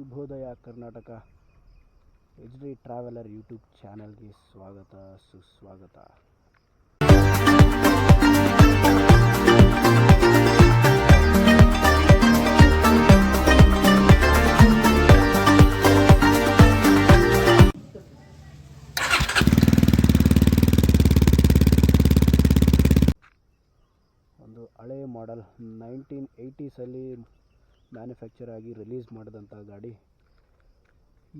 ಶುಭೋದಯ Karnataka HD traveller YouTube ಚಾನಲ್ಗೆ ಸ್ವಾಗತ ಸುಸ್ವಾಗತ. ಒಂದು ಹಳೆ ಮಾಡೆಲ್ 1980ಸಲ್ಲಿ ಮ್ಯಾನುಫ್ಯಾಕ್ಚರ್ ಆಗಿ ರಿಲೀಸ್ ಮಾಡಿದಂಥ ಗಾಡಿ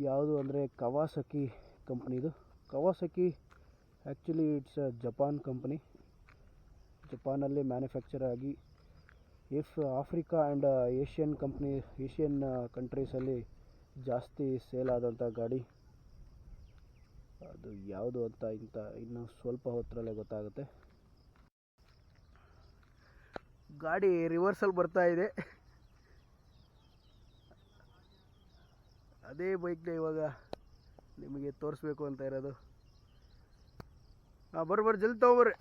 ಯಾವುದು ಅಂದರೆ ಕವಾಸಕಿ ಕಂಪ್ನಿದು. Kawasaki actually it's a Japan company. ಜಪಾನಲ್ಲಿ ಮ್ಯಾನುಫ್ಯಾಕ್ಚರ್ ಆಗಿ ಆಫ್ರಿಕಾ ಆ್ಯಂಡ್ ಏಷ್ಯನ್ ಕಂಟ್ರೀಸಲ್ಲಿ ಜಾಸ್ತಿ ಸೇಲ್ ಆದಂಥ ಗಾಡಿ. ಅದು ಯಾವುದು ಅಂತ ಇನ್ನು ಸ್ವಲ್ಪ ಹೊತ್ತರಲ್ಲೇ ಗೊತ್ತಾಗುತ್ತೆ. ಗಾಡಿ ರಿವರ್ಸಲ್ಲಿ ಬರ್ತಾ ಇದೆ. ಅದೇ ಬೈಕ್ನ ಇವಾಗ ನಿಮಗೆ ತೋರಿಸ್ಬೇಕು ಅಂತ ಇರೋದು. ಬರ್ರಿ ಜಲ್ದಿ ತಗೊಬರ್ರಿ.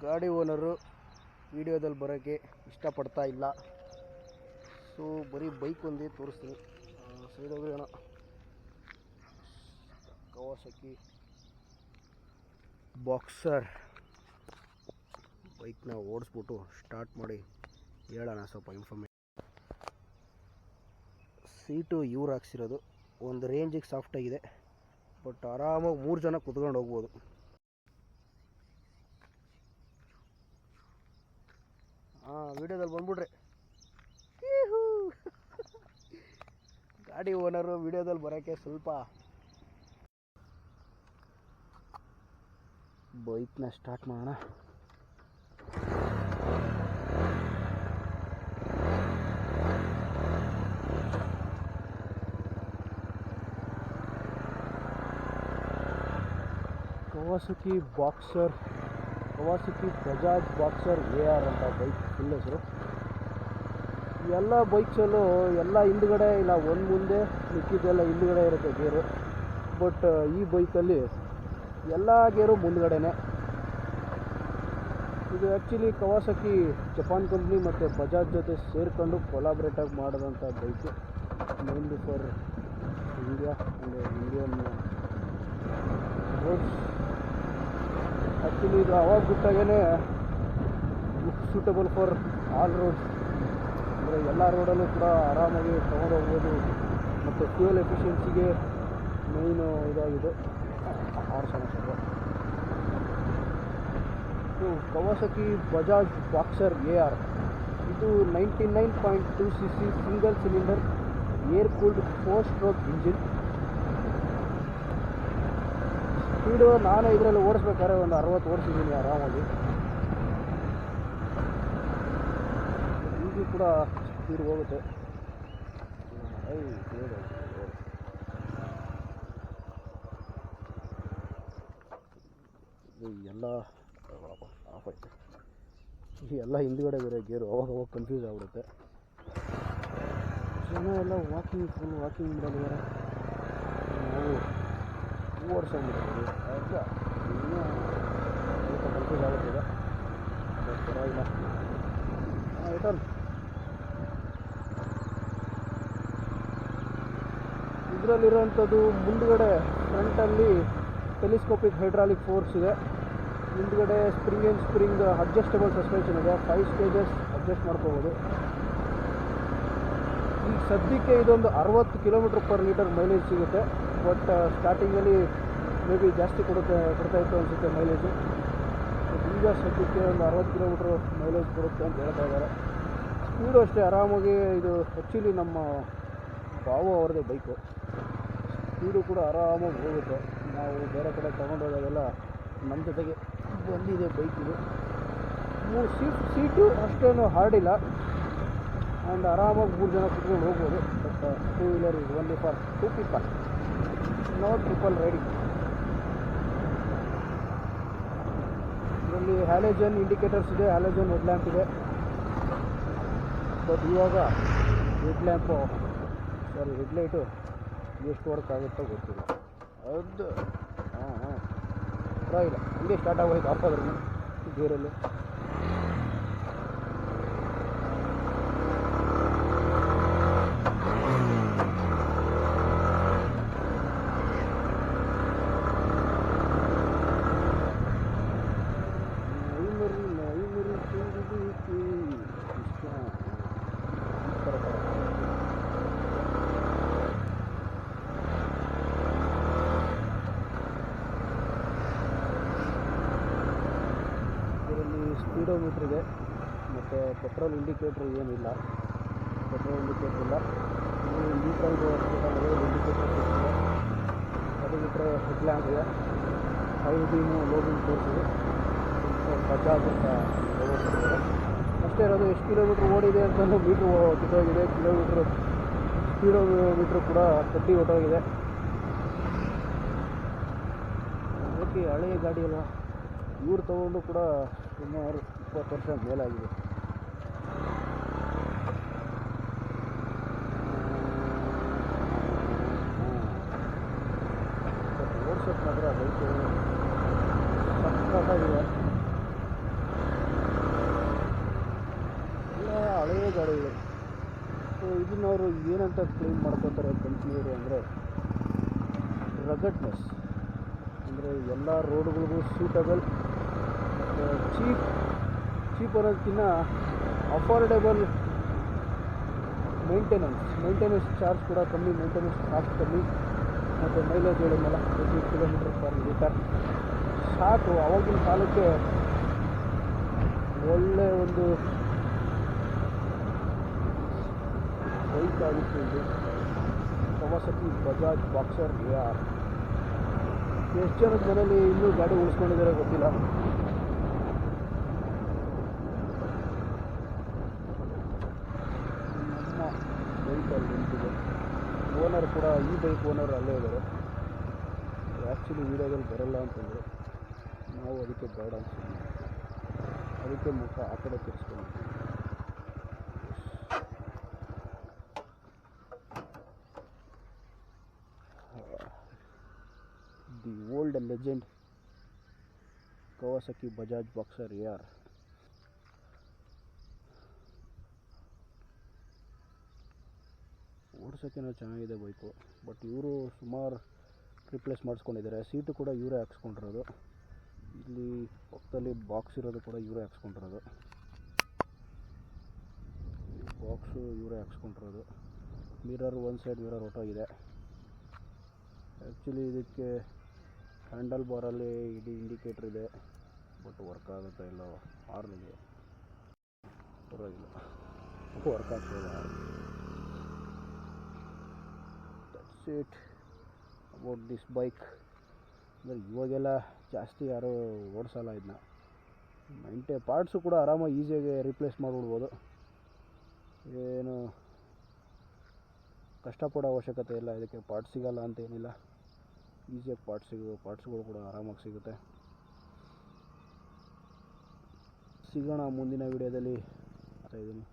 ಗಾಡಿ ಓನರು ವಿಡಿಯೋದಲ್ಲಿ ಬರೋಕ್ಕೆ ಇಷ್ಟಪಡ್ತಾ ಇಲ್ಲ, ಸೊ ಬರೀ ಬೈಕ್ ಒಂದೇ ತೋರಿಸ್ತೀನಿ. ಸೈಡ್ ಹೋಗೋಣ. ಕವಾಸಕಿ ಬಾಕ್ಸರ್ ಬೈಕ್ನ ಓಡಿಸ್ಬಿಟ್ಟು ಸ್ಟಾರ್ಟ್ ಮಾಡಿ ಹೇಳೋಣ ಸ್ವಲ್ಪ ಇನ್ಫಾರ್ಮೇಷನ್. ಸೀಟು ಇವ್ರು ಹಾಕ್ಸಿರೋದು. ಒಂದು ರೇಂಜಿಗೆ ಸಾಫ್ಟಾಗಿದೆ, ಬಟ್ ಆರಾಮಾಗಿ 3 ಜನ ಕುತ್ಕೊಂಡು ಹೋಗ್ಬೋದು. ವಿಡಿಯೋದಲ್ಲಿ ಬಂದ್ಬಿಡ್ರಿ. ಗಾಡಿ ಓನರು ವಿಡಿಯೋದಲ್ಲಿ ಬರೋಕ್ಕೆ ಸ್ವಲ್ಪ ಬೈಕ್ನ ಸ್ಟಾರ್ಟ್ ಮಾಡೋಣ. Kawasaki boxer, Kawasaki Bajaj boxer AR ಅಂತ ಬೈಕ್ ಫುಲ್ ಹೆಸರು. ಎಲ್ಲ ಬೈಕ್ಸಲ್ಲೂ ಎಲ್ಲ ಹಿಂದ್ಗಡೆ ಇಲ್ಲ, ಒಂದು ಮುಂದೆ ಮಿಕ್ಕಿದ್ದೆಲ್ಲ ಹಿಂದ್ಗಡೆ ಇರುತ್ತೆ ಗೇರು. ಬಟ್ ಈ ಬೈಕಲ್ಲಿ ಎಲ್ಲ ಗೇರು ಮುಂದ್ಗಡೆನೆ. ಇದು ಆ್ಯಕ್ಚುಲಿ ಕವಾಸಕಿ ಜಪಾನ್ ಕಂಪ್ನಿ ಮತ್ತು ಬಜಾಜ್ ಜೊತೆ ಸೇರಿಕೊಂಡು ಕೊಲಾಬ್ರೇಟಾಗಿ ಮಾಡಿದಂಥ bike, mainly for India and Indian roads. Actually ಇದು ಅವಾಗ ಬಿಟ್ಟಾಗೇ ಸೂಟಬಲ್ ಫಾರ್ ಆಲ್ ರೋಡ್ಸ್, ಅಂದರೆ ಎಲ್ಲ ರೋಡಲ್ಲೂ ಕೂಡ ಆರಾಮಾಗಿ ತೊಗೊಂಡು ಹೋಗ್ಬೋದು. ಮತ್ತು ಫ್ಯೂಯಲ್ ಎಫಿಷಿಯನ್ಸಿಗೆ ಮೇಯ್ನು ಇದಾಗಿದೆ ಇದು ಕವಾಸಕಿ ಬಜಾಜ್ ಬಾಕ್ಸರ್ AR. ಇದು 99.2 cc single cylinder air cooled 4-stroke engine. Speed ನಾನು ಇದರಲ್ಲಿ ಓಡಿಸ್ಬೇಕಾದ್ರೆ ಒಂದು 60 ಓಡಿಸಿದ್ದೀನಿ ಆರಾಮಾಗಿ. ಈಗೂ ಕೂಡ ಸ್ಪೀಡ್ ಹೋಗುತ್ತೆ. ಎಲ್ಲ ಆಫ್ ಆಯ್ತು. ಎಲ್ಲ ಹಿಂದ್ಗಡೆ ಬೇರೆ ಗೇರು, ಅವಾಗ ಕನ್ಫ್ಯೂಸ್ ಆಗಿಬಿಡುತ್ತೆ. ಜನ ಎಲ್ಲ ಫುಲ್ ವಾಕಿಂಗ್ ಮಾಡಿದ್ದಾರೆ. ನಾವು ಓಡಿಸೋಗ್ಬಿಡ್ತೀವಿ, ಆಗ ಇನ್ನೂ ಸ್ವಲ್ಪ ಕನ್ಫ್ಯೂಸ್ ಆಗುತ್ತಿದೆ. ಪರವಾಗಿಲ್ಲ. ರಿಟರ್ನ್. ಇದರಲ್ಲಿರೋಂಥದ್ದು ಮುಂದ್ಗಡೆ ಫ್ರಂಟಲ್ಲಿ ಟೆಲಿಸ್ಕೋಪಿಕ್ ಹೈಡ್ರಾಲಿಕ್ ಫೋರ್ಸ್ ಇದೆ. ಹಿಂದ್ಗಡೆ ಸ್ಪ್ರಿಂಗ್ ಅಡ್ಜಸ್ಟಬಲ್ ಸಸ್ಪೆನ್ಷನ್ ಇದೆ. 5 stages ಅಡ್ಜಸ್ಟ್ ಮಾಡ್ಕೋಬೋದು. ಈಗ ಸದ್ಯಕ್ಕೆ ಇದೊಂದು 60 km/l ಮೈಲೇಜ್ ಸಿಗುತ್ತೆ. ಬಟ್ ಸ್ಟಾರ್ಟಿಂಗಲ್ಲಿ ಮೇ ಬಿ ಜಾಸ್ತಿ ಕೊಡ್ತಾ ಇತ್ತು ಅನಿಸುತ್ತೆ ಮೈಲೇಜು. ಈಗ ಸದ್ಯಕ್ಕೆ ಒಂದು 60 km ಮೈಲೇಜ್ ಕೊಡುತ್ತೆ ಅಂತ ಹೇಳ್ತಾ ಇದ್ದಾರೆ. ಸ್ಪೀಡು ಅಷ್ಟೇ ಆರಾಮಾಗಿ. ಇದು ಆ್ಯಕ್ಚುಲಿ ನಮ್ಮ ಬಾವು ಅವ್ರದ್ದೇ ಬೈಕು. ಸ್ಪೀಡು ಕೂಡ ಆರಾಮಾಗಿ ಹೋಗುತ್ತೆ. ನಾವು ಬೇರೆ ಕಡೆ ತೊಗೊಂಡೋದಾಗೆಲ್ಲ ನಮ್ಮ ಜೊತೆಗೆ ಬಂದಿದೆ ಬೈಕ್ ಇದು. ಸೀಟು ಅಷ್ಟೇನು ಹಾರ್ಡಿಲ್ಲ ಆ್ಯಂಡ್ ಆರಾಮಾಗಿ 3 ಜನ ಕುತ್ಕೊಂಡು ಹೋಗ್ಬೋದು. ಬಟ್ 2 ವೀಲರ್ ಇದು only for 2 people, not triple riding. ಇದರಲ್ಲಿ ಹ್ಯಾಲೋಜನ್ ಇಂಡಿಕೇಟರ್ಸ್ ಇದೆ, ಹ್ಯಾಲೋಜನ್ ಹೆಡ್ ಲ್ಯಾಂಪ್ ಇದೆ. ಬಟ್ ಇವಾಗ ಹೆಡ್ಲೈಟು ಎಷ್ಟು ವರ್ಕ್ ಆಗುತ್ತೋ ಗೊತ್ತಿಲ್ಲ. ಅದು ಪರವಾಗಿಲ್ಲ, ಹಂಗೆ ಸ್ಟಾರ್ಟ್ ಆಗೋಯ್ತು ಆಫ್ ಆದ್ರೂ ಗೇರಲ್ಲಿ. ಇದರಲ್ಲಿ ಸ್ಪೀಡೋಮೀಟ್ರ್ ಇದೆ ಮತ್ತು ಪೆಟ್ರೋಲ್ ಇಂಡಿಕೇಟ್ರ್ ಏನಿಲ್ಲ, ಪೆಟ್ರೋಲ್ ಇಂಡಿಕೇಟ್ರ್ ಇಲ್ಲ. ನ್ಯೂಟ್ರಲ್ ಇಂಡಿಕೇಟ್ರ್ ಇದೆ, ಅದು ಬಿಟ್ಟರೆ ಹೆಡ್ಲ್ಯಾಂಪ್ ಇದೆ, ಹೈ ಬೀಮು ಲೋ ಬೀಮ್ ತೋರಿಸಿದೆ, ಬಜಾಜ್ ಅಂತ ಹೋಗ್ತಿದ್ದಾರೆ ಅಷ್ಟೇ ಇರೋದು. ಎಷ್ಟು ಕಿಲೋಮೀಟ್ರ್ ಓಡಿದೆ ಅಂತಲೂ ಮೀಟ್ರ್ ಕಿತ್ತೋಗಿದೆ, ಸ್ಪೀಡೋಮೀಟ್ರ್ ಕೂಡ ಕಟ್ಟಿ ಹೊಟ್ಟೋಗಿದೆ. ಓಕೆ, ಹಳೆಯ ಗಾಡಿ ಅಲ್ವಾ, ಇವ್ರು ತೊಗೊಂಡು ಕೂಡ ಸುಮಾರು 20 ವರ್ಷ ಮೇಲಾಗಿದೆ. ಓಡಿಸೋದು ಮಾತ್ರ ಬೈಕು ಸಕ್ಕತ್ತಾಗಿದೆ. ಎಲ್ಲ ಹಳೆಯ ಗಾಡಿಗಳು. ಸೊ ಇದನ್ನವರು ಏನಂತ ಕ್ಲೈಮ್ ಮಾಡ್ಕೋತಾರೆ ಕಂಪ್ನಿಯವರು ಅಂದರೆ ರಗಡ್ನೆಸ್, ಅಂದರೆ ಎಲ್ಲ ರೋಡ್ಗಳಿಗೂ ಸೂಟಬಲ್, ಚೀಪ್ ಅನ್ನೋದಕ್ಕಿಂತ ಅಫೋರ್ಡೆಬಲ್ ಮೇಂಟೆನೆನ್ಸ್ ಚಾರ್ಜ್ ಕೂಡ ಕಮ್ಮಿ, ಮೇಂಟೆನೆನ್ಸ್ ಕಾಸ್ಟ್ ಕಮ್ಮಿ, ಮತ್ತು ಮೈಲೇಜ್ ಹೇಳಿದ್ನಲ್ಲ 80 km/l ಸಾಕು. ಆವಾಗಿನ ಕಾಲಕ್ಕೆ ಒಳ್ಳೆ ಒಂದು ಬೈಕ್ ಆಗಿತ್ತು ಇದು ಕವಾಸಕಿ ಬಜಾಜ್ ಬಾಕ್ಸರ್ AR. ಎಷ್ಟು ಜನದ ಮನೇಲಿ ಇನ್ನೂ ಗಾಡಿ ಉಳಿಸ್ಕೊಂಡಿದ್ದಾರೆ ಗೊತ್ತಿಲ್ಲ. ನಮ್ಮ ಬೈಕಲ್ಲಿ ನಿಂತಿದೆ. ಓನರ್ ಕೂಡ, ಈ ಬೈಕ್ ಓನರ್ ಅಲ್ಲೇ ಇದ್ದಾರೆ. ಆ್ಯಕ್ಚುಲಿ ವೀಡಿಯೋದಲ್ಲಿ ಬರೋಲ್ಲ ಅಂತಂದರೆ ನಾವು ಅದಕ್ಕೆ ಬೇಡ ಅನ್ಸಿದ್ವಿ, ಅದಕ್ಕೆ ಮುಖ ಆ ಕಡೆ ತಿರ್ಸ್ಕೊಂಡಿದ್ವಿ. The old legend Kawasaki Bajaj boxer AR. ಓಡಿಸೋಕ್ಕೇನೋ ಚೆನ್ನಾಗಿದೆ ಬೈಕು, ಬಟ್ ಇವರು ಸುಮಾರು ರಿಪ್ಲೇಸ್ ಮಾಡಿಸ್ಕೊಂಡಿದ್ದಾರೆ. ಸೀಟು ಕೂಡ ಇವರೇ ಹಾಕ್ಸ್ಕೊಂಡಿರೋದು. ಇಲ್ಲಿ ಪಕ್ಕದಲ್ಲಿ ಬಾಕ್ಸ್ ಇರೋದು ಕೂಡ ಇವರೇ ಹಾಕ್ಸ್ಕೊಂಡಿರೋದು. ಬಾಕ್ಸು ಇವರೇ ಹಾಕ್ಸ್ಕೊಂಡಿರೋದು. ಮಿರರ್ ಒಂದು ಸೈಡ್ ಮಿರರ್ ಹೊಟ್ಟೋಗಿದೆ. ಆ್ಯಕ್ಚುಲಿ ಇದಕ್ಕೆ ಹ್ಯಾಂಡಲ್ ಬಾರಲ್ಲಿ ಇಂಡಿಕೇಟ್ರ್ ಇದೆ, ಬಟ್ ವರ್ಕ್ ಆಗುತ್ತಾ ಇಲ್ಲ. ಹಾರ್ನಿದೆ, ಪರವಾಗಿಲ್ಲ, ವರ್ಕ್ ಆಗ್ತಾಯಿಲ್ಲ. That's it about this bike. ಅಂದರೆ ಇವಾಗೆಲ್ಲ ಜಾಸ್ತಿ ಯಾರೂ ಓಡಿಸಲ್ಲ ಇದನ್ನ. ಪಾರ್ಟ್ಸು ಕೂಡ ಆರಾಮಾಗಿ ಈಸಿಯಾಗಿ ರಿಪ್ಲೇಸ್ ಮಾಡಿಬಿಡ್ಬೋದು, ಏನು ಕಷ್ಟಪಡೋ ಅವಶ್ಯಕತೆ ಇಲ್ಲ. ಇದಕ್ಕೆ ಪಾರ್ಟ್ಸ್ ಸಿಗೋಲ್ಲ ಅಂತ ಏನಿಲ್ಲ, ಈಸಿಯಾಗಿ ಪಾರ್ಟ್ಸ್ಗಳು ಕೂಡ ಆರಾಮಾಗಿ ಸಿಗುತ್ತೆ. ಸಿಗೋಣ ಮುಂದಿನ ವಿಡಿಯೋದಲ್ಲಿ. ಧನ್ಯವಾದಗಳು.